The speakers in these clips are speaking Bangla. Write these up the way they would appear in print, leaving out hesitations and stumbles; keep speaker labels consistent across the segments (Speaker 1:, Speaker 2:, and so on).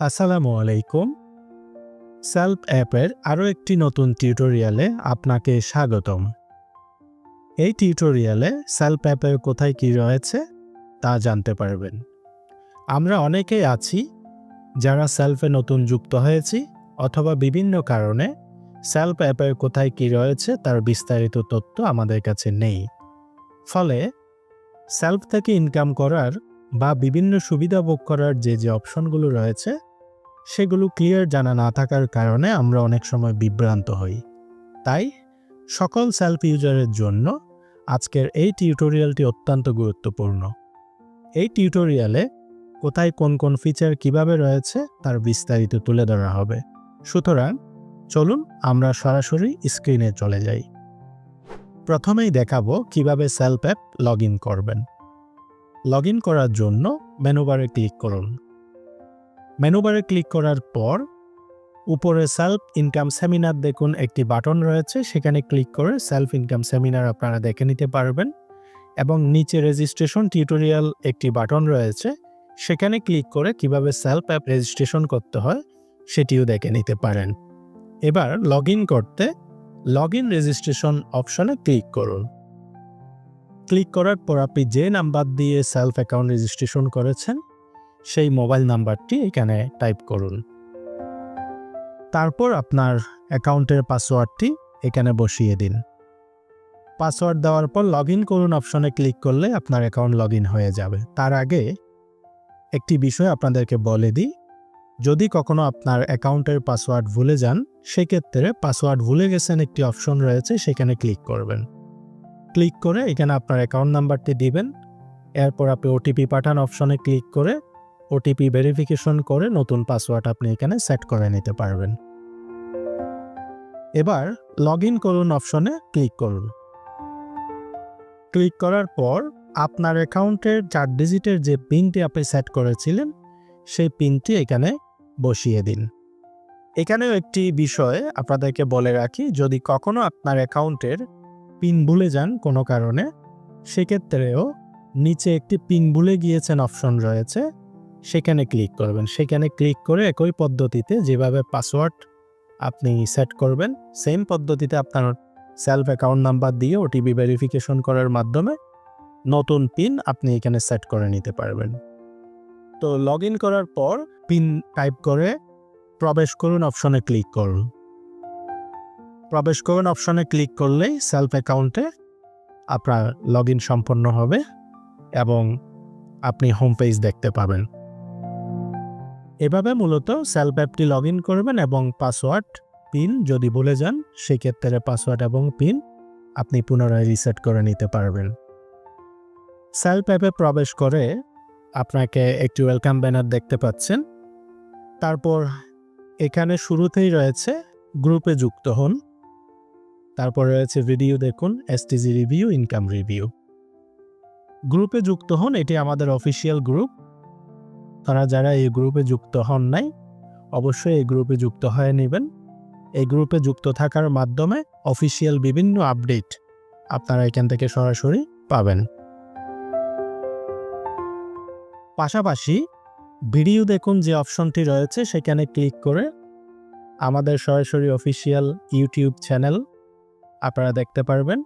Speaker 1: আসসালামু আলাইকুম। সেলফ অ্যাপের আরও একটি নতুন টিউটোরিয়ালে আপনাকে স্বাগতম। এই টিউটোরিয়ালে সেলফ অ্যাপের কোথায় কী রয়েছে তা জানতে পারবেন। আমরা অনেকেই আছি যারা সেলফে নতুন যুক্ত হয়েছি অথবা বিভিন্ন কারণে সেলফ অ্যাপের কোথায় কী রয়েছে তার বিস্তারিত তথ্য আমাদের কাছে নেই। ফলে সেলফ থেকে ইনকাম করার বা বিভিন্ন সুবিধা ভোগ করার যে অপশনগুলো রয়েছে সেগুলো ক্লিয়ার জানা না থাকার কারণে আমরা অনেক সময় বিভ্রান্ত হই। তাই সকল সেলফ ইউজারের জন্য আজকের এই টিউটোরিয়ালটি অত্যন্ত গুরুত্বপূর্ণ। এই টিউটোরিয়ালে কোথায় কোন কোন ফিচার কিভাবে রয়েছে তার বিস্তারিত তুলে ধরা হবে। সুতরাং চলুন আমরা সরাসরি স্ক্রিনে চলে যাই। প্রথমেই দেখাবো কিভাবে সেলফ অ্যাপ লগ ইন করবেন। লগ ইন করার জন্য মেনু বারে ক্লিক করুন। মেনু বারে ক্লিক করার পর উপরে সেলফ ইনকাম সেমিনার দেখুন একটি বাটন রয়েছে, সেখানে ক্লিক করে সেলফ ইনকাম সেমিনার আপনারা দেখে নিতে পারবেন এবং নিচে রেজিস্ট্রেশন টিউটোরিয়াল একটি বাটন রয়েছে, সেখানে ক্লিক করে কিভাবে সেলফ অ্যাপ রেজিস্ট্রেশন করতে হয় সেটিও দেখে নিতে পারেন। এবার লগ ইন করতে লগ ইন রেজিস্ট্রেশন অপশনে ক্লিক করুন। ক্লিক করার পর আপনি যে নাম্বার দিয়ে সেলফ অ্যাকাউন্ট রেজিস্ট্রেশন করেছেন সেই মোবাইল নাম্বারটি এখানে টাইপ করুন। তারপর আপনার অ্যাকাউন্টের পাসওয়ার্ডটি এখানে বসিয়ে দিন। পাসওয়ার্ড দেওয়ার পর লগ ইন করুন অপশনে ক্লিক করলে আপনার অ্যাকাউন্ট লগ ইন হয়ে যাবে। তার আগে একটি বিষয় আপনাদেরকে বলে দিই, যদি কখনো আপনার অ্যাকাউন্টের পাসওয়ার্ড ভুলে যান সেক্ষেত্রে পাসওয়ার্ড ভুলে গেছেন একটি অপশন রয়েছে, সেখানে ক্লিক করবেন। ক্লিক করে এখানে আপনার অ্যাকাউন্ট নাম্বারটি দিবেন। এরপর আপনি ওটিপি পাঠান অপশনে ক্লিক করে ওটিপি ভেরিফিকেশন করে নতুন পাসওয়ার্ড আপনি এখানে সেট করে নিতে পারবেন। এবার লগ ইন করুন অপশনে ক্লিক করুন। ক্লিক করার পর আপনার অ্যাকাউন্টের 4 ডিজিটের যে পিনটি আপনি সেট করেছিলেন সেই পিনটি এখানে বসিয়ে দিন। এখানেও একটি বিষয় আপনাদেরকে বলে রাখি, যদি কখনো আপনার অ্যাকাউন্টের পিন ভুলে যান কোনো কারণে, সেক্ষেত্রেও নিচে একটি পিন ভুলে গিয়েছেন অপশন রয়েছে, সেখানে ক্লিক করবেন। সেখানে ক্লিক করে একই পদ্ধতিতে যেভাবে পাসওয়ার্ড আপনি সেট করবেন সেম পদ্ধতিতে আপনার সেলফ অ্যাকাউন্ট নাম্বার দিয়ে ওটিপি ভেরিফিকেশন করার মাধ্যমে নতুন পিন আপনি এখানে সেট করে নিতে পারবেন। তো লগ ইন করার পর পিন টাইপ করে প্রবেশ করুন অপশনে ক্লিক করুন। প্রবেশ করুন অপশনে ক্লিক করলেই সেলফ অ্যাকাউন্টে আপনার লগ ইন সম্পন্ন হবে এবং আপনি হোম পেজ দেখতে পাবেন। এভাবে মূলত সেলফ অ্যাপটি লগ ইন করবেন এবং পাসওয়ার্ড পিন যদি ভুলে যান সেক্ষেত্রে পাসওয়ার্ড এবং পিন আপনি পুনরায় রিসেট করে নিতে পারবেন। সেলফ অ্যাপে প্রবেশ করে আপনাকে একটি ওয়েলকাম ব্যানার দেখতে পাচ্ছেন। তারপর এখানে শুরুতেই রয়েছে গ্রুপে যুক্ত হন, তারপর রয়েছে ভিডিও দেখুন, এসটিজি রিভিউ, ইনকাম রিভিউ। গ্রুপে যুক্ত হন, এটি আমাদের অফিসিয়াল গ্রুপ। তারা যারা এই গ্রুপে যুক্ত হন নাই অবশ্যই এই গ্রুপে যুক্ত হয়ে নেবেন। এই গ্রুপে যুক্ত থাকার মাধ্যমে অফিসিয়াল বিভিন্ন আপডেট আপনারা এখান থেকে সরাসরি পাবেন। পাশাপাশি ভিডিও দেখুন যে অপশনটি রয়েছে সেখানে ক্লিক করে আমাদের সরাসরি অফিসিয়াল ইউটিউব চ্যানেল আপনারা দেখতে পারবেন।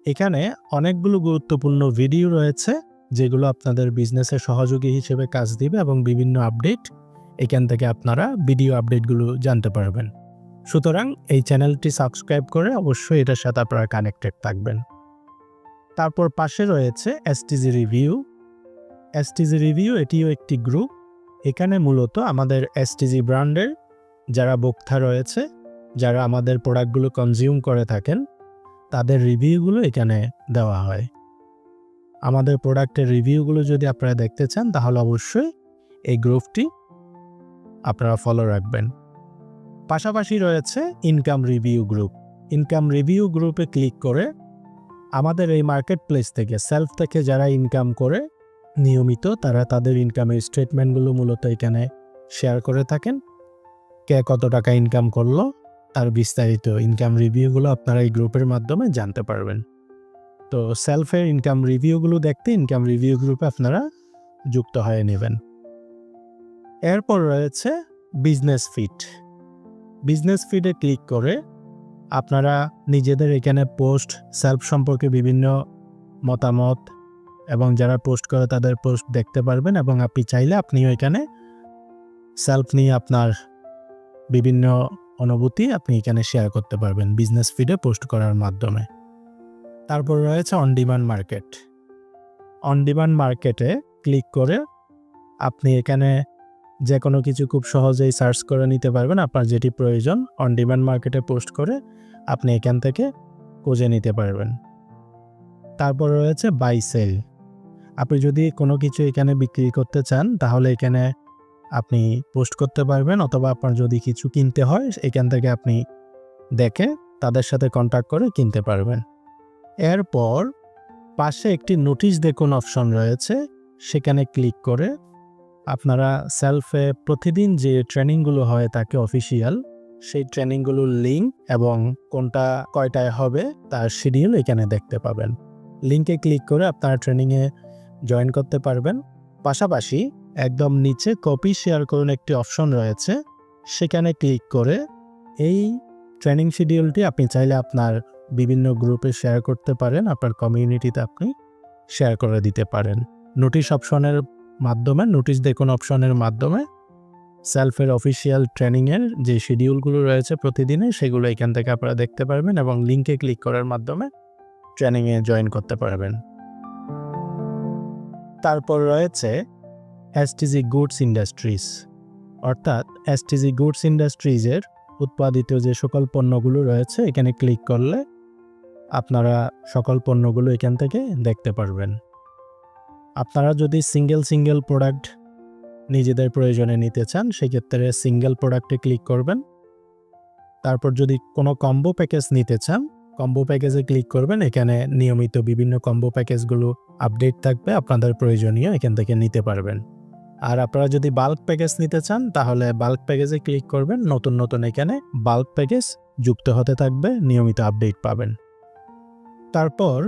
Speaker 1: এখানে অনেকগুলো গুরুত্বপূর্ণ ভিডিও রয়েছে যেগুলো আপনাদের বিজনেসের সহযোগী হিসেবে কাজ দিবে এবং বিভিন্ন আপডেট এখান থেকে আপনারা ভিডিও আপডেটগুলো জানতে পারবেন। সুতরাং এই চ্যানেলটি সাবস্ক্রাইব করে অবশ্যই এটার সাথে আপনারা কানেক্টেড থাকবেন। তারপর পাশে রয়েছে এসটিজি রিভিউ। এসটিজি রিভিউ এটিও একটি গ্রুপ। এখানে মূলত আমাদের এসটিজি ব্র্যান্ডের যারা বক্তা রয়েছে, যারা আমাদের প্রোডাক্টগুলো কনজিউম করে থাকেন তাদের রিভিউগুলো এখানে দেওয়া হয়। আমাদের প্রোডাক্টের রিভিউগুলো যদি আপনারা দেখতে চান তাহলে অবশ্যই এই গ্রুপটি আপনারা ফলো রাখবেন। পাশাপাশি রয়েছে income review group. Income review গ্রুপে ক্লিক করে আমাদের এই মার্কেট প্লেস থেকে সেলফ থেকে যারা ইনকাম করে নিয়মিত তারা তাদের ইনকামের স্টেটমেন্টগুলো মূলত এখানে শেয়ার করে থাকেন। কে কত টাকা ইনকাম করলো তার বিস্তারিত ইনকাম রিভিউগুলো আপনারা এই গ্রুপের মাধ্যমে জানতে পারবেন। তো সেলফের ইনকাম রিভিউগুলো দেখতে ইনকাম রিভিউ গ্রুপে আপনারা যুক্ত হয়ে নেবেন। এরপর রয়েছে বিজনেস ফিড। বিজনেস ফিডে ক্লিক করে আপনারা নিজেদের এখানে পোস্ট, সেলফ সম্পর্কে বিভিন্ন মতামত এবং যারা পোস্ট করে তাদের পোস্ট দেখতে পারবেন, এবং আপনি চাইলে আপনিও এখানে সেলফ নিয়ে আপনার বিভিন্ন অনুভূতি আপনি এখানে শেয়ার করতে পারবেন বিজনেস ফিডে পোস্ট করার মাধ্যমে। তারপর রয়েছে on demand market. On demand মার্কেটে ক্লিক করে আপনি এখানে যে কোনো কিছু খুব সহজেই সার্চ করে নিতে পারবেন, আপনার যেটি প্রয়োজন অন ডিমান্ড মার্কেটে পোস্ট করে আপনি এখান থেকে খুঁজে নিতে পারবেন। তারপর রয়েছে বাই সেল। আপনি যদি কোনো কিছু এখানে বিক্রি করতে চান তাহলে এখানে আপনি পোস্ট করতে পারবেন, অথবা আপনার যদি কিছু কিনতে হয় এখান থেকে আপনি দেখে তাদের সাথে কন্ট্যাক্ট করে কিনতে পারবেন। এরপর পাশে একটি নোটিশ দেখুন অপশন রয়েছে, সেখানে ক্লিক করে আপনারা সেলফে প্রতিদিন যে ট্রেনিংগুলো হয় থাকে অফিসিয়াল, সেই ট্রেনিংগুলোর লিঙ্ক এবং কোনটা কয়টায় হবে তার শিডিউল এখানে দেখতে পাবেন। লিঙ্কে ক্লিক করে আপনারা ট্রেনিংয়ে জয়েন করতে পারবেন। পাশাপাশি একদম নিচে কপি শেয়ার করুন একটি অপশন রয়েছে, সেখানে ক্লিক করে এই ট্রেনিং শিডিউলটি আপনি চাইলে আপনার বিভিন্ন গ্রুপে শেয়ার করতে পারেন, আপনার কমিউনিটিতে আপনি শেয়ার করে দিতে পারেন। নোটিশ অপশনের মাধ্যমে, নোটিশ দেখুন অপশনের মাধ্যমে সেলফের অফিসিয়াল ট্রেনিংয়ের যে শিডিউলগুলো রয়েছে প্রতিদিনে সেগুলো এখান থেকে আপনারা দেখতে পারবেন, এবং লিঙ্কে ক্লিক করার মাধ্যমে ট্রেনিংয়ে জয়েন করতে পারবেন। তারপর রয়েছে এসটিজি গুডস ইন্ডাস্ট্রিজ, অর্থাৎ এসটিজি গুডস ইন্ডাস্ট্রিজের উৎপাদিত যে সকল পণ্যগুলো রয়েছে এখানে ক্লিক করলে আপনারা সকল পণ্যগুলো এখান থেকে দেখতে পারবেন। আপনারা যদি সিঙ্গেল প্রোডাক্ট নিজেদের প্রয়োজনে নিতে চান সেক্ষেত্রে সিঙ্গেল প্রোডাক্টে ক্লিক করবেন। তারপর যদি কোনো কম্বো প্যাকেজ নিতে চান কম্বো প্যাকেজে ক্লিক করবেন, এখানে নিয়মিত বিভিন্ন কম্বো প্যাকেজগুলো আপডেট থাকবে, আপনাদের প্রয়োজনীয় এখান থেকে নিতে পারবেন। আর আপনারা যদি বাল্ক প্যাকেজ নিতে চান তাহলে বাল্ক প্যাকেজে ক্লিক করবেন, নতুন এখানে বাল্ক প্যাকেজ যুক্ত হতে থাকবে, নিয়মিত আপডেট পাবেন। তারপর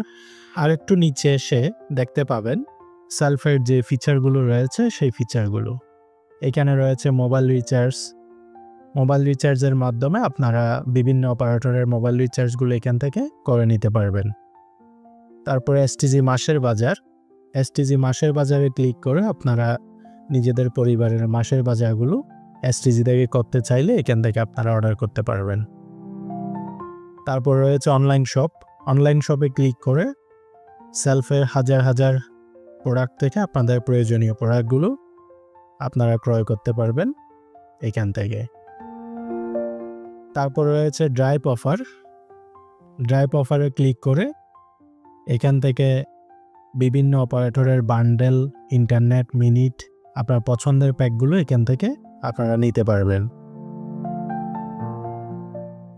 Speaker 1: আরেকটু নিচে এসে দেখতে পাবেন সেলফের যে ফিচারগুলো রয়েছে সেই ফিচারগুলো। এখানে রয়েছে মোবাইল রিচার্জের মাধ্যমে আপনারা বিভিন্ন অপারেটরের মোবাইল রিচার্জগুলো এখান থেকে করে নিতে পারবেন। তারপরে এসটিজি মাসের বাজারে ক্লিক করে আপনারা নিজেদের পরিবারের মাসের বাজারগুলো এসটিজি থেকে করতে চাইলে এখান থেকে আপনারা অর্ডার করতে পারবেন। তারপর রয়েছে অনলাইন শপে ক্লিক করে সেলফের হাজার প্রোডাক্ট থেকে আপনাদের প্রয়োজনীয় প্রোডাক্টগুলো আপনারা ক্রয় করতে পারবেন এখান থেকে। তারপর রয়েছে ড্রাইভ অফারে ক্লিক করে এখান থেকে বিভিন্ন অপারেটরের বান্ডেল, ইন্টারনেট, মিনিট, আপনার পছন্দের প্যাকগুলো এখান থেকে আপনারা নিতে পারবেন।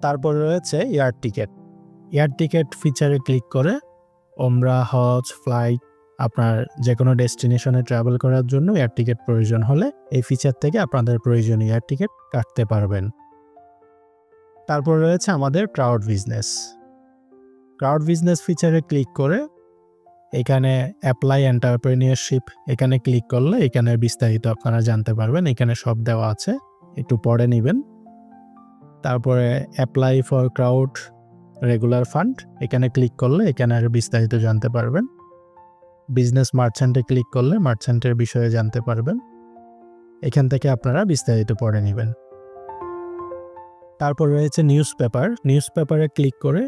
Speaker 1: তারপর রয়েছে এয়ার টিকেট ফিচারে ক্লিক করে ওমরা, হজ, ফ্লাইট, আপনার যে কোনো ডেস্টিনেশনে ট্রাভেল করার জন্য এয়ার টিকেট প্রয়োজন হলে এই ফিচার থেকে আপনাদের প্রয়োজনীয় এয়ার টিকেট কাটতে পারবেন। তারপর রয়েছে আমাদের ক্রাউড বিজনেস ফিচারে ক্লিক করে এখানে অ্যাপ্লাই এন্টারপ্রেনিয়রশিপ এখানে ক্লিক করলে এখানে বিস্তারিত আপনারা জানতে পারবেন, এখানে সব দেওয়া আছে, একটু পড়ে নেবেন। তারপরে apply for crowd regular fund এখানে ক্লিক করলে এখানে আর বিস্তারিত জানতে পারবেন। বিজনেস মার্চেন্টে ক্লিক করলে মার্চেন্টের বিষয়ে জানতে পারবেন, এখান থেকে আপনারা বিস্তারিত পড়ে নেবেন। তারপর রয়েছে নিউজ পেপারে ক্লিক করে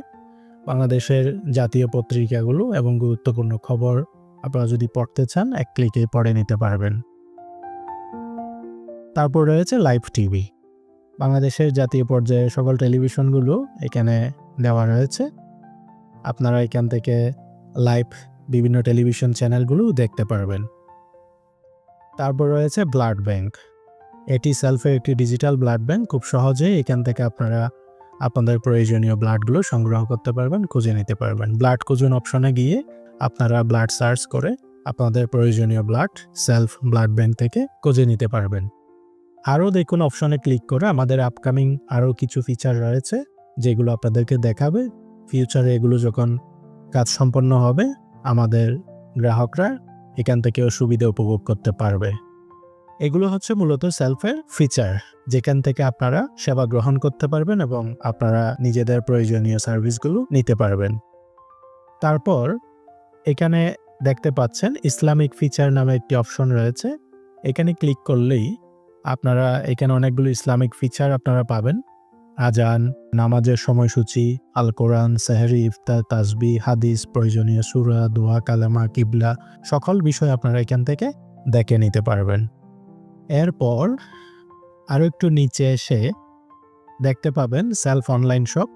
Speaker 1: বাংলাদেশের জাতীয় পত্রিকাগুলো এবং গুরুত্বপূর্ণ খবর আপনারা যদি পড়তে চান এক ক্লিকে পড়ে নিতে পারবেন। তারপর রয়েছে লাইভ টিভি, বাংলাদেশের জাতীয় পর্যায়ে সকল টেলিভিশনগুলো এখানে দেওয়া রয়েছে, আপনারা এখান থেকে লাইভ বিভিন্ন টেলিভিশন চ্যানেলগুলো দেখতে পারবেন। তারপর রয়েছে ব্লাড ব্যাংক, এটি সেলফের একটি ডিজিটাল ব্লাড ব্যাংক, খুব সহজেই এখান থেকে আপনারা আপনাদের প্রয়োজনীয় ব্লাডগুলো সংগ্রহ করতে পারবেন, খুঁজে নিতে পারবেন। ব্লাড খুঁজুন অপশনে গিয়ে আপনারা ব্লাড সার্চ করে আপনাদের প্রয়োজনীয় ব্লাড সেলফ ব্লাড ব্যাংক থেকে খুঁজে নিতে পারবেন। আরও দেখুন অপশনে ক্লিক করে আমাদের আপকামিং আরও কিছু ফিচার রয়েছে যেগুলো আপনাদেরকে দেখাবে। ফিউচারে এগুলো যখন কাজ সম্পন্ন হবে আমাদের গ্রাহকরা এখান থেকেও সুবিধা উপভোগ করতে পারবে। এগুলো হচ্ছে মূলত সেলফের ফিচার, যেখান থেকে আপনারা সেবা গ্রহণ করতে পারবেন এবং আপনারা নিজেদের প্রয়োজনীয় সার্ভিসগুলো নিতে পারবেন। তারপর এখানে দেখতে পাচ্ছেন ইসলামিক ফিচার নামে একটি অপশন রয়েছে। এখানে ক্লিক করলেই আপনারা এখানে অনেকগুলো ইসলামিক ফিচার আপনারা পাবেন। আজান, নামাজের সময়সূচি, আল কোরআন, সেহরি, ইফতার, তাসবিহ, হাদিস, প্রয়োজনীয় সূরা, দোয়া, কালেমা, কিবলা, সকল বিষয় আপনারা এখান থেকে দেখে নিতে পারবেন। এরপর আরও একটু নিচে এসে দেখতে পাবেন সেলফ অনলাইন শপ।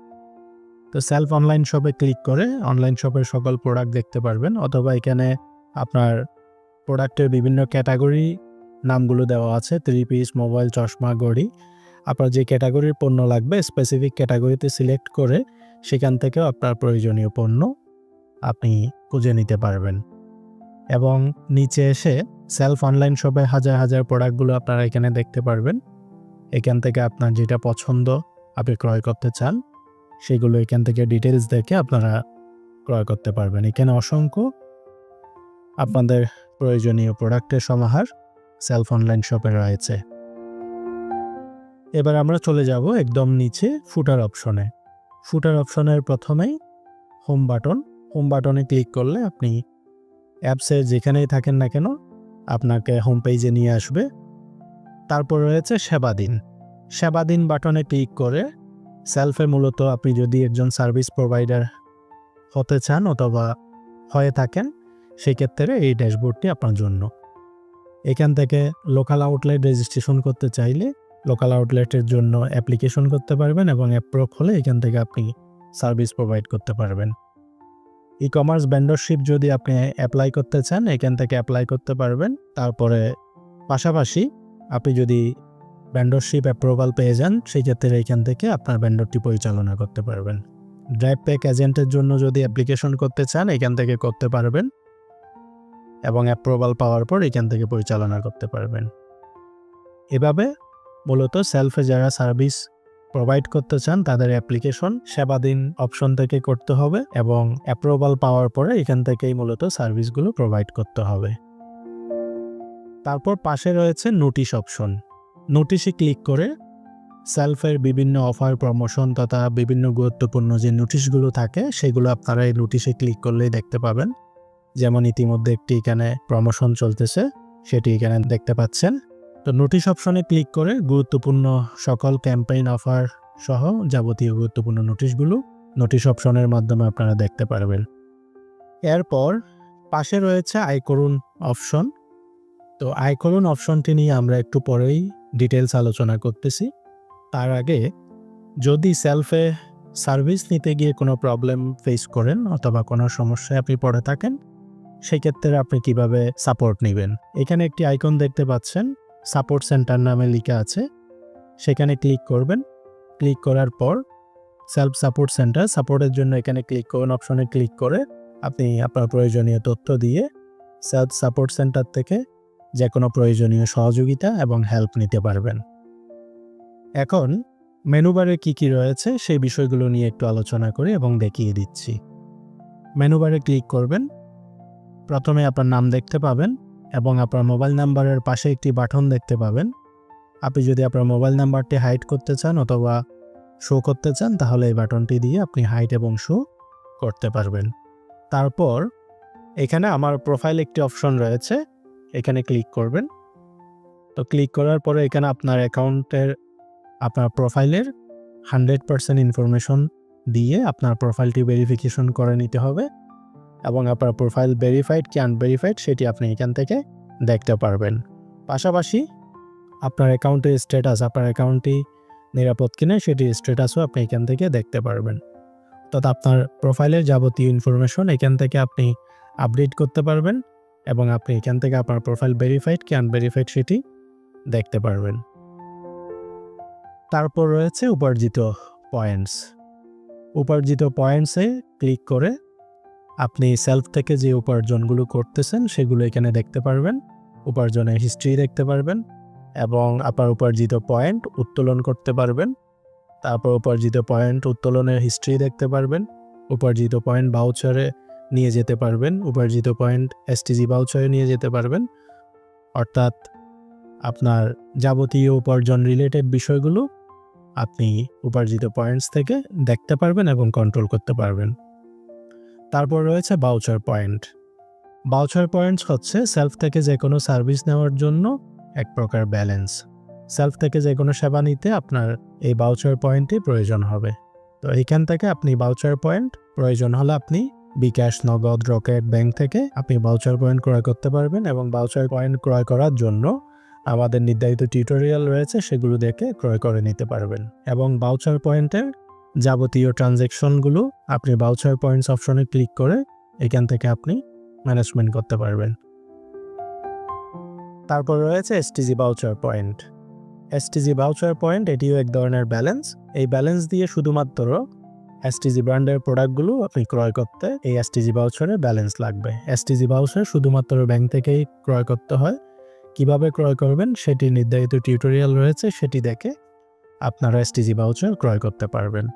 Speaker 1: তো সেলফ অনলাইন শপে ক্লিক করে অনলাইন শপের সকল প্রোডাক্ট দেখতে পারবেন, অথবা এখানে আপনার প্রোডাক্টের বিভিন্ন ক্যাটাগরি নামগুলো দেওয়া আছে, 3 পিস, মোবাইল, চশমা, ঘড়ি। আপনার যে ক্যাটাগরির পণ্য লাগবে স্পেসিফিক ক্যাটাগরিতে সিলেক্ট করে সেখান থেকেও আপনার প্রয়োজনীয় পণ্য আপনি খুঁজে নিতে পারবেন। এবং নিচে এসে সেলফ অনলাইন শপে হাজার হাজার প্রোডাক্টগুলো আপনারা এখানে দেখতে পারবেন। এখান থেকে আপনার যেটা পছন্দ আপনি ক্রয় করতে চান সেগুলো এখান থেকে ডিটেলস দেখে আপনারা ক্রয় করতে পারবেন। এখানে অসংখ্য আপনাদের প্রয়োজনীয় প্রোডাক্টের সমাহার সেলফ অনলাইন শপে রয়েছে। এবার আমরা চলে যাব একদম নিচে ফুটার অপশনে। ফুটার অপশনের প্রথমেই হোম বাটনে ক্লিক করলে আপনি অ্যাপসের যেখানেই থাকেন না কেন আপনাকে হোম পেজে নিয়ে আসবে। তারপর রয়েছে সেবা দিন বাটনে ক্লিক করে সেলফে মূলত আপনি যদি একজন সার্ভিস প্রোভাইডার হতে চান অথবা হয়ে থাকেন সেক্ষেত্রে এই ড্যাশবোর্ডটি আপনার জন্য। এখান থেকে লোকাল আউটলেট রেজিস্ট্রেশন করতে চাইলে লোকাল আউটলেটের জন্য অ্যাপ্লিকেশন করতে পারবেন এবং অ্যাপ্রুভ হলে এখান থেকে আপনি সার্ভিস প্রোভাইড করতে পারবেন। ই কমার্স ভেন্ডরশিপ যদি আপনি অ্যাপ্লাই করতে চান এখান থেকে অ্যাপ্লাই করতে পারবেন। তারপরে পাশাপাশি আপনি যদি ভেন্ডরশিপ অ্যাপ্রুভাল পেয়ে যান সেই ক্ষেত্রে এখান থেকে আপনার ভেন্ডরটি পরিচালনা করতে পারবেন। ড্রাইভ প্যাক এজেন্টের জন্য যদি অ্যাপ্লিকেশন করতে চান এখান থেকে করতে পারবেন এবং অ্যাপ্রুভাল পাওয়ার পর এখান থেকে পরিচালনা করতে পারবেন। এভাবে মূলত সেলফে যারা সার্ভিস প্রোভাইড করতে চান তাদের অ্যাপ্লিকেশন সেবা দিন অপশন থেকে করতে হবে এবং অ্যাপ্রুভাল পাওয়ার পরে এখান থেকেই মূলত সার্ভিসগুলো প্রোভাইড করতে হবে। তারপর পাশে রয়েছে নোটিশ অপশন। নোটিশে ক্লিক করে সেলফের বিভিন্ন অফার, প্রমোশন তথা বিভিন্ন গুরুত্বপূর্ণ যে নোটিশগুলো থাকে সেগুলো আপনারা এই নোটিশে ক্লিক করলেই দেখতে পাবেন। যেমন ইতিমধ্যে একটি এখানে প্রমোশন চলতেছে সেটি এখানে দেখতে পাচ্ছেন। তো নোটিশ অপশনে ক্লিক করে গুরুত্বপূর্ণ সকল ক্যাম্পেইন অফার সহ যাবতীয় গুরুত্বপূর্ণ নোটিশগুলো নোটিশ অপশনের মাধ্যমে আপনারা দেখতে পারবেন। এরপর পাশে রয়েছে আয় করুন অপশন। তো আয় করুন অপশনটি নিয়ে আমরা একটু পরেই ডিটেলস আলোচনা করতেছি। তার আগে যদি সেলফে সার্ভিস নিতে গিয়ে কোনো প্রবলেম ফেস করেন অথবা কোনো সমস্যায় আপনি পড়ে থাকেন সেক্ষেত্রে আপনি কিভাবে সাপোর্ট নেবেন, এখানে একটি আইকন দেখতে পাচ্ছেন, সাপোর্ট সেন্টার নামে লেখা আছে। সেখানে ক্লিক করবেন। ক্লিক করার পর সেলফ সাপোর্ট সেন্টার, সাপোর্টের জন্য এখানে ক্লিক করুন। অপশনে ক্লিক করে আপনি আপনার প্রয়োজনীয় তথ্য দিয়ে সেলফ সাপোর্ট সেন্টার থেকে যে কোনো প্রয়োজনীয় সহযোগিতা এবং হেল্প নিতে পারবেন। এখন মেনুবারে কি কি রয়েছে সেই বিষয়গুলো নিয়ে একটু আলোচনা করি এবং দেখিয়ে দিচ্ছি। মেনুবারে ক্লিক করবেন। প্রথমে আপনার নাম দেখতে পাবেন এবং আপনার মোবাইল নাম্বারের পাশে একটি বাটন দেখতে পাবেন। আপনি যদি আপনার মোবাইল নাম্বারটি হাইড করতে চান অথবা শো করতে চান তাহলে এই বাটনটি দিয়ে আপনি হাইড এবং শো করতে পারবেন। তারপর এখানে আমার প্রোফাইল একটি অপশন রয়েছে, এখানে ক্লিক করবেন। তো ক্লিক করার পরে এখানে আপনার অ্যাকাউন্টের আপনার প্রোফাইলের 100% ইনফরমেশন দিয়ে আপনার প্রোফাইলটি ভেরিফিকেশন করে নিতে হবে এবং আপনার প্রোফাইল ভেরিফাইড কি আনভেরিফাইড সেটি আপনি এখান থেকে দেখতে পারবেন। পাশাপাশি আপনার অ্যাকাউন্টের স্ট্যাটাস, আপনার অ্যাকাউন্টটি নিরাপদ কিনা সেটি স্ট্যাটাসও আপনি এখান থেকে দেখতে পারবেন। অর্থাৎ আপনার প্রোফাইলের যাবতীয় ইনফরমেশন এখান থেকে আপনি আপডেট করতে পারবেন এবং আপনি এখান থেকে আপনার প্রোফাইল ভেরিফাইড কি আনভেরিফাইড সেটি দেখতে পারবেন। তারপর রয়েছে উপার্জিত পয়েন্টস। উপার্জিত পয়েন্টসে ক্লিক করে আপনি সেলফ থেকে যে উপার্জনগুলো করতেছেন সেগুলো এখানে দেখতে পারবেন, উপার্জনের হিস্ট্রি দেখতে পারবেন এবং আপনার উপার্জিত পয়েন্ট উত্তোলন করতে পারবেন। তারপর উপার্জিত পয়েন্ট উত্তোলনের হিস্ট্রি দেখতে পারবেন, উপার্জিত পয়েন্ট ভাউচারে নিয়ে যেতে পারবেন, উপার্জিত পয়েন্ট এসটিজি ভাউচারে নিয়ে যেতে পারবেন। অর্থাৎ আপনার যাবতীয় উপার্জন রিলেটেড বিষয়গুলো আপনি উপার্জিত পয়েন্টস থেকে দেখতে পারবেন এবং কন্ট্রোল করতে পারবেন। তারপর রয়েছে বাউচার পয়েন্ট। বাউচার পয়েন্টস হচ্ছে সেলফ থেকে যে কোনো সার্ভিস নেওয়ার জন্য এক প্রকার ব্যালেন্স। সেলফ থেকে যে কোনো সেবা নিতে আপনার এই বাউচার পয়েন্টই প্রয়োজন হবে। তো এইখান থেকে আপনি বাউচার পয়েন্ট প্রয়োজন হলে আপনি বিকাশ, নগদ, রকেট, ব্যাংক থেকে আপনি বাউচার পয়েন্ট ক্রয় করতে পারবেন এবং বাউচার পয়েন্ট ক্রয় করার জন্য আমাদের নির্ধারিত টিউটোরিয়াল রয়েছে, সেগুলো দেখে ক্রয় করে নিতে পারবেন। এবং বাউচার পয়েন্টের যাবতীয় ট্রানজ্যাকশনগুলো আপনি বাউচার পয়েন্টস অপশনে ক্লিক করে এখান থেকে আপনি ম্যানেজমেন্ট করতে পারবেন। তারপর রয়েছে STG voucher point. STG voucher point এটিও এক ধরনের ব্যালেন্স। এই ব্যালেন্স দিয়ে শুধুমাত্র এসটিজি ব্র্যান্ডের প্রোডাক্টগুলো আপনি ক্রয় করতে এই এসটিজি বাউচারে ব্যালেন্স লাগবে। এসটিজি বাউচার শুধুমাত্র ব্যাংক থেকেই ক্রয় করতে হয়। কিভাবে ক্রয় করবেন সেটি নির্ধারিত টিউটোরিয়াল রয়েছে, সেটি দেখে আপনারা এসটিজি বাউচার ক্রয় করতে পারবেন।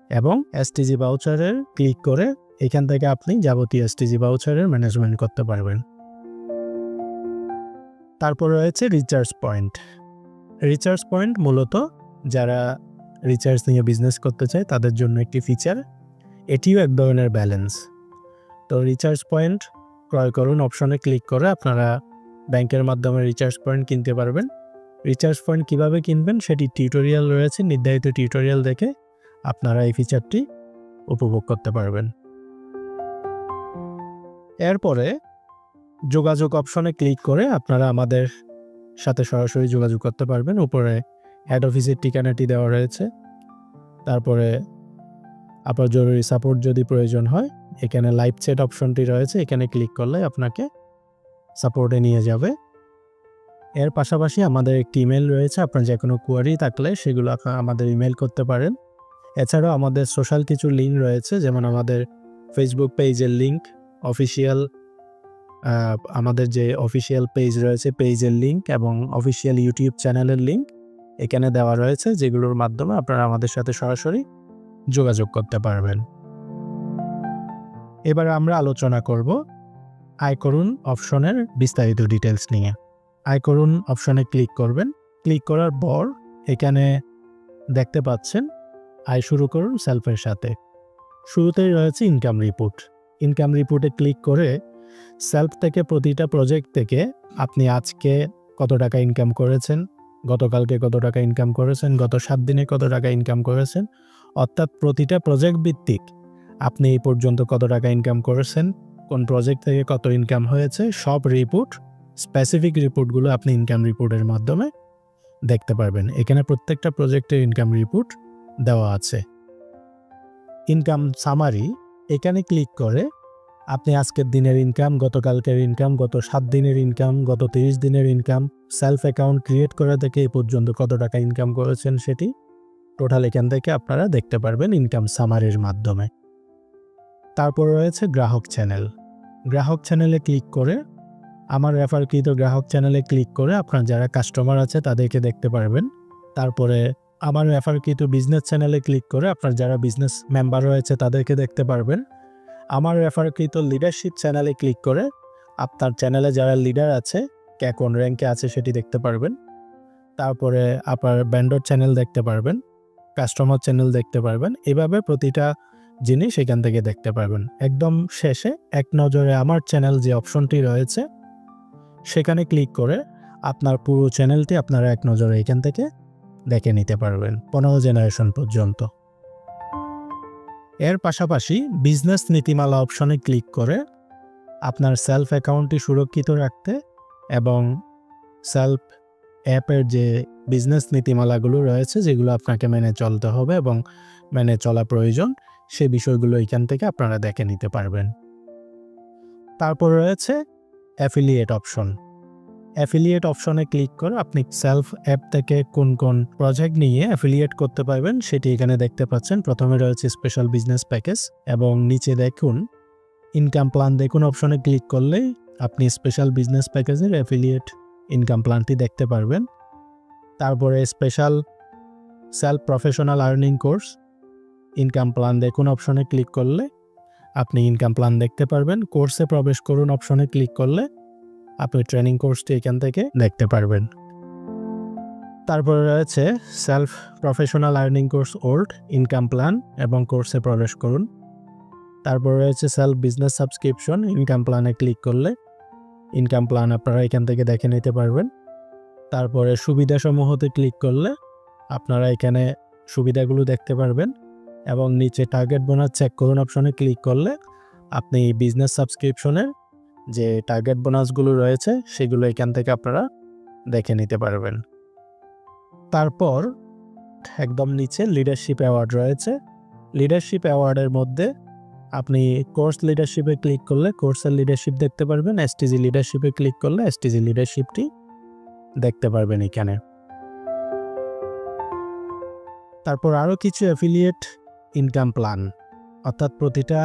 Speaker 1: এবং এসটিজি বাউচারের ক্লিক করে এখান থেকে আপনি যাবতীয় এসটিজি বাউচারের ম্যানেজমেন্ট করতে পারবেন। তারপর রয়েছে রিচার্জ পয়েন্ট। রিচার্জ পয়েন্ট মূলত যারা রিচার্জ নিয়ে বিজনেস করতে চায় তাদের জন্য একটি ফিচার। এটিও এক ধরনের ব্যালেন্স। তো রিচার্জ পয়েন্ট ক্রয় করুন অপশনে ক্লিক করে আপনারা ব্যাংকের মাধ্যমে রিচার্জ পয়েন্ট কিনতে পারবেন। রিচার্জ পয়েন্ট কিভাবে কিনবেন সেটি টিউটোরিয়াল রয়েছে, নির্ধারিত টিউটোরিয়াল দেখে আপনারা এই ফিচারটি উপভোগ করতে পারবেন। এরপরে যোগাযোগ অপশনে ক্লিক করে আপনারা আমাদের সাথে সরাসরি যোগাযোগ করতে পারবেন। উপরে হেড অফিসের ঠিকানাটি দেওয়া রয়েছে। তারপরে আপনার জরুরি সাপোর্ট যদি প্রয়োজন হয় এখানে লাইভ চ্যাট অপশনটি রয়েছে, এখানে ক্লিক করলে আপনাকে সাপোর্টে নিয়ে যাবে। এর পাশাপাশি আমাদের একটি ইমেল রয়েছে, আপনার যে কোনো কোয়ারি থাকলে সেগুলো আপনারা আমাদের ইমেল করতে পারেন। এছাড়াও আমাদের সোশ্যাল কিছু লিঙ্ক রয়েছে, যেমন আমাদের ফেসবুক পেজের লিঙ্ক, অফিসিয়াল আমাদের যে অফিসিয়াল পেজ রয়েছে পেজের লিঙ্ক এবং অফিসিয়াল ইউটিউব চ্যানেলের লিঙ্ক এখানে দেওয়া রয়েছে, যেগুলোর মাধ্যমে আপনারা আমাদের সাথে সরাসরি যোগাযোগ করতে পারবেন। এবার আমরা আলোচনা করব আয় করুন অপশনের বিস্তারিত ডিটেলস নিয়ে। আয় করুন অপশনে ক্লিক করবেন। ক্লিক করার পর এখানে দেখতে পাচ্ছেন আয় শুরু করুন সেলফের সাথে। শুরুতেই রয়েছে ইনকাম রিপোর্ট। ইনকাম রিপোর্টে ক্লিক করে সেলফ থেকে প্রতিটা প্রজেক্ট থেকে আপনি আজকে কত টাকা ইনকাম করেছেন, গতকালকে কত টাকা ইনকাম করেছেন, গত 7 দিনে কত টাকা ইনকাম করেছেন, অর্থাৎ প্রতিটা প্রজেক্ট ভিত্তিক আপনি এই পর্যন্ত কত টাকা ইনকাম করেছেন, কোন প্রজেক্ট থেকে কত ইনকাম হয়েছে, সব রিপোর্ট, স্পেসিফিক রিপোর্টগুলো আপনি ইনকাম রিপোর্টের মাধ্যমে দেখতে পারবেন। এখানে প্রত্যেকটা প্রজেক্টের ইনকাম রিপোর্ট দেওয়া আছে। ইনকাম সামারি, এখানে ক্লিক করে আপনি আজকের দিনের ইনকাম, গতকালকের ইনকাম, গত 7 দিনের ইনকাম, গত 30 দিনের ইনকাম, সেলফ অ্যাকাউন্ট ক্রিয়েট করা থেকে এই পর্যন্ত কত টাকা ইনকাম করেছেন সেটি টোটাল এখান থেকে আপনারা দেখতে পারবেন ইনকাম সামারির মাধ্যমে। তারপর রয়েছে গ্রাহক চ্যানেল। গ্রাহক চ্যানেলে ক্লিক করে আমার রেফারকৃত গ্রাহক চ্যানেলে ক্লিক করে আপনার যারা কাস্টমার আছে তাদেরকে দেখতে পারবেন। তারপরে আমার রেফারকৃত বিজনেস চ্যানেলে ক্লিক করে আপনার যারা বিজনেস মেম্বার রয়েছে তাদেরকে দেখতে পারবেন। আমার রেফারকৃত লিডারশিপ চ্যানেলে ক্লিক করে আপনার চ্যানেলে যারা লিডার আছে কে কোন র্যাঙ্কে আছে সেটি দেখতে পারবেন। তারপরে আপনার ভেন্ডর চ্যানেল দেখতে পারবেন, কাস্টমার চ্যানেল দেখতে পারবেন। এভাবে প্রতিটা জিনিস এখান থেকে দেখতে পারবেন। একদম শেষে এক নজরে আমার চ্যানেল যে অপশনটি রয়েছে সেখানে ক্লিক করে আপনার পুরো চ্যানেলটি আপনারা এক নজরে এখান থেকে দেখে নিতে পারবেন 15 জেনারেশন পর্যন্ত। এর পাশাপাশি বিজনেস নীতিমালা অপশনে ক্লিক করে আপনার সেলফ অ্যাকাউন্টটি সুরক্ষিত রাখতে এবং সেলফ অ্যাপের যে বিজনেস নীতিমালাগুলো রয়েছে যেগুলো আপনাকে মেনে চলতে হবে এবং মেনে চলা প্রয়োজন, সে বিষয়গুলো এখান থেকে আপনারা দেখে নিতে পারবেন। তারপর রয়েছে অ্যাফিলিয়েট অপশন। অ্যাফিলিয়েট অপশনে ক্লিক করে আপনি সেলফ অ্যাপ থেকে কোন কোন প্রজেক্ট নিয়ে অ্যাফিলিয়েট করতে পারবেন সেটি এখানে দেখতে পাচ্ছেন। প্রথমে রয়েছে স্পেশাল বিজনেস প্যাকেজ এবং নিচে দেখুন ইনকাম প্ল্যান। দেখুন অপশনে ক্লিক করলেই আপনি স্পেশাল বিজনেস প্যাকেজের অ্যাফিলিয়েট ইনকাম প্ল্যানটি দেখতে পারবেন। তারপরে special self professional earning course income plan দেখুন অপশনে ক্লিক করলে আপনি ইনকাম প্ল্যান দেখতে পারবেন। কোর্সে প্রবেশ করুন অপশনে ক্লিক করলে আপনি ট্রেনিং কোর্সটি এখান থেকে দেখতে পারবেন। তারপরে রয়েছে self professional earning course old income plan এবং কোর্সে প্রবেশ করুন। তারপর রয়েছে সেলফ বিজনেস সাবস্ক্রিপশন, ইনকাম প্ল্যানে ক্লিক করলে ইনকাম প্ল্যান আপনারা এখান থেকে দেখে নিতে পারবেন। তারপরে সুবিধাসমূহতে ক্লিক করলে আপনারা এখানে সুবিধাগুলো দেখতে পারবেন এবং নিচে টার্গেট বোনাস চেক করুন অপশনে ক্লিক করলে আপনি বিজনেস সাবস্ক্রিপশনের যে টার্গেট বোনাসগুলো রয়েছে সেগুলো এখান থেকে আপনারা দেখে নিতে পারবেন। তারপর একদম নিচে লিডারশিপ অ্যাওয়ার্ড রয়েছে। লিডারশিপ অ্যাওয়ার্ডের মধ্যে আপনি কোর্স লিডারশিপে ক্লিক করলে কোর্সের লিডারশিপ দেখতে পারবেন, এসটিজি লিডারশিপে ক্লিক করলে এসটিজি লিডারশিপটি দেখতে পারবেন এখানে। তারপর আরও কিছু অ্যাফিলিয়েট ইনকাম প্ল্যান, অর্থাৎ প্রতিটা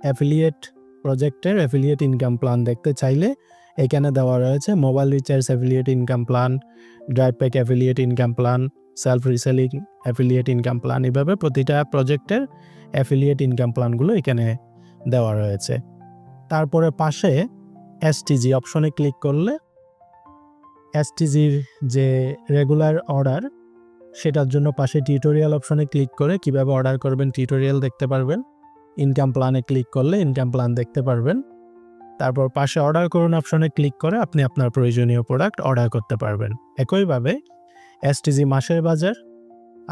Speaker 1: অ্যাফিলিয়েট প্রজেক্টের অ্যাফিলিয়েট ইনকাম প্ল্যান দেখতে চাইলে এখানে দেওয়া রয়েছে mobile recharge affiliate income plan, drive pack affiliate income plan, self reselling affiliate income plan, এভাবে প্রতিটা প্রজেক্টের অ্যাফিলিয়েট ইনকাম প্ল্যানগুলো এখানে দেওয়া রয়েছে। তারপরে পাশে এসটিজি অপশনে ক্লিক করলে এসটিজির যে রেগুলার অর্ডার সেটার জন্য পাশে টিউটোরিয়াল অপশনে ক্লিক করে কিভাবে অর্ডার করবেন টিউটোরিয়াল দেখতে পারবেন। ইনকাম প্ল্যানে ক্লিক করলে ইনকাম প্ল্যান দেখতে পারবেন। তারপর পাশে অর্ডার করুন অপশনে ক্লিক করে আপনি আপনার প্রয়োজনীয় প্রোডাক্ট অর্ডার করতে পারবেন। একইভাবে এসটিজি মাসের বাজার,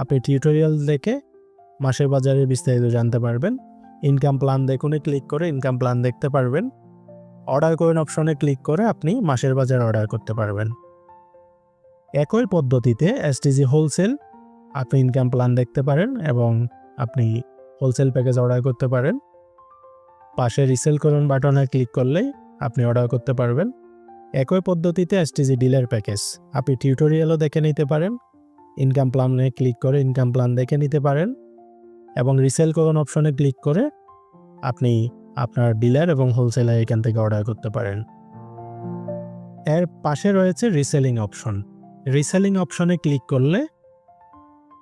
Speaker 1: আপনি টিউটোরিয়াল দেখে মাসের বাজারের বিস্তারিত জানতে পারবেন। ইনকাম প্ল্যান দেখুনে ক্লিক করে ইনকাম প্ল্যান দেখতে পারবেন। অর্ডার করুন অপশনে ক্লিক করে আপনি মাসের বাজার অর্ডার করতে পারবেন। একই পদ্ধতিতে এসটিজি হোলসেল, আপনি ইনকাম প্ল্যান দেখতে পারেন এবং আপনি হোলসেল প্যাকেজ অর্ডার করতে পারেন। পাশে রিসেল করুন বাটনে ক্লিক করলেই আপনি অর্ডার করতে পারবেন। একই পদ্ধতিতে এসটিজি ডিলার প্যাকেজ, আপনি টিউটোরিয়ালও দেখে নিতে পারেন, ইনকাম প্ল্যানে ক্লিক করে ইনকাম প্ল্যান দেখে নিতে পারেন এবং রিসেল করুন অপশনে ক্লিক করে আপনি আপনার ডিলার এবং হোলসেলার এখান থেকে অর্ডার করতে পারেন। এর পাশে রয়েছে রিসেলিং অপশন। রিসেলিং অপশনে ক্লিক করলে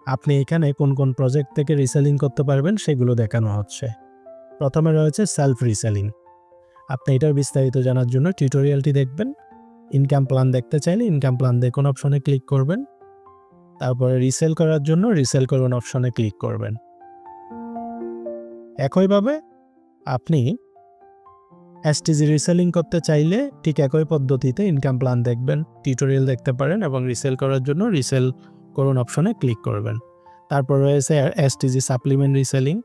Speaker 1: আপনি এখানে কোন কোন প্রজেক্ট থেকে রিসেলিং করতে পারবেন সেগুলো দেখানো হচ্ছে। প্রথমে রয়েছে সেলফ রিসেলিং, আপনি এটার বিস্তারিত জানার জন্য টিউটোরিয়ালটি দেখবেন। ইনকাম প্ল্যান দেখতে চাইলে ইনকাম প্ল্যান দেখুন অপশনে ক্লিক করবেন। তারপরে রিসেল করার জন্য রিসেল করুন অপশনে ক্লিক করবেন। একইভাবে আপনি এসটিজি রিসেলিং করতে চাইলে ঠিক একই পদ্ধতিতে ইনকাম প্ল্যান দেখবেন, টিউটোরিয়াল দেখতে পারেন এবং রিসেল করার জন্য রিসেল করুন অপশনে ক্লিক করবেন। তারপর রয়েছে এসটিজি সাপ্লিমেন্ট রিসেলিং,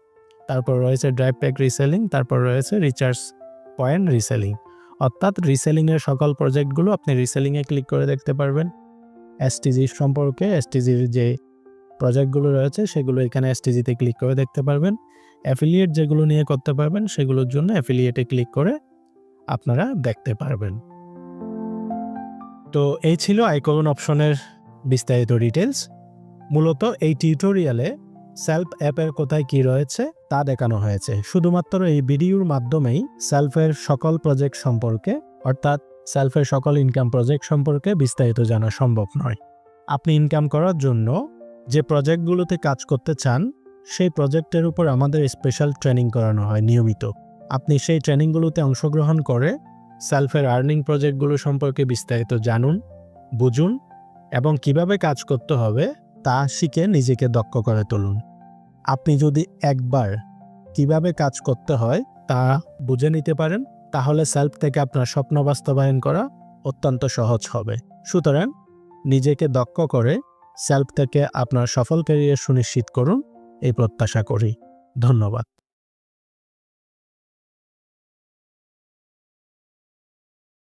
Speaker 1: তারপর রয়েছে ড্রাইভ প্যাক রিসেলিং, তারপর রয়েছে রিচার্জ পয়েন্ট রিসেলিং, অর্থাৎ রিসেলিংয়ের সকল প্রজেক্টগুলো আপনি রিসেলিংয়ে ক্লিক করে দেখতে পারবেন। এসটিজির সম্পর্কে এসটিজির যে প্রজেক্টগুলো রয়েছে সেগুলো এখানে এসটিজিতে ক্লিক করে দেখতে পারবেন। অ্যাফিলিয়েট যেগুলো নিয়ে করতে পারবেন সেগুলোর জন্য অ্যাফিলিয়েটে ক্লিক করে আপনারা দেখতে পারবেন। তো এই ছিল আয় করুন অপশনের বিস্তারিত ডিটেলস। মূলত এই টিউটোরিয়ালে সেলফ অ্যাপের কোথায় কি রয়েছে তা দেখানো হয়েছে। শুধুমাত্র এই ভিডিওর মাধ্যমেই সেলফের সকল প্রজেক্ট সম্পর্কে, অর্থাৎ সেলফের সকল ইনকাম প্রজেক্ট সম্পর্কে বিস্তারিত জানা সম্ভব নয়। আপনি ইনকাম করার জন্য যে প্রজেক্টগুলোতে কাজ করতে চান সেই প্রজেক্টের উপর আমাদের স্পেশাল ট্রেনিং করানো হয় নিয়মিত। আপনি সেই ট্রেনিংগুলোতে অংশগ্রহণ করে সেলফের আর্নিং প্রজেক্টগুলো সম্পর্কে বিস্তারিত জানুন, বুঝুন এবং কিভাবে কাজ করতে হবে তা শিখে নিজেকে দক্ষ করে তুলুন। আপনি যদি একবার কিভাবে কাজ করতে হয় তা বুঝে নিতে পারেন তাহলে সেলফ থেকে আপনার স্বপ্ন বাস্তবায়ন করা অত্যন্ত সহজ হবে। সুতরাং নিজেকে দক্ষ করে সেলফ থেকে আপনার সফল ক্যারিয়ার সুনিশ্চিত করুন এই প্রত্যাশা করি। ধন্যবাদ।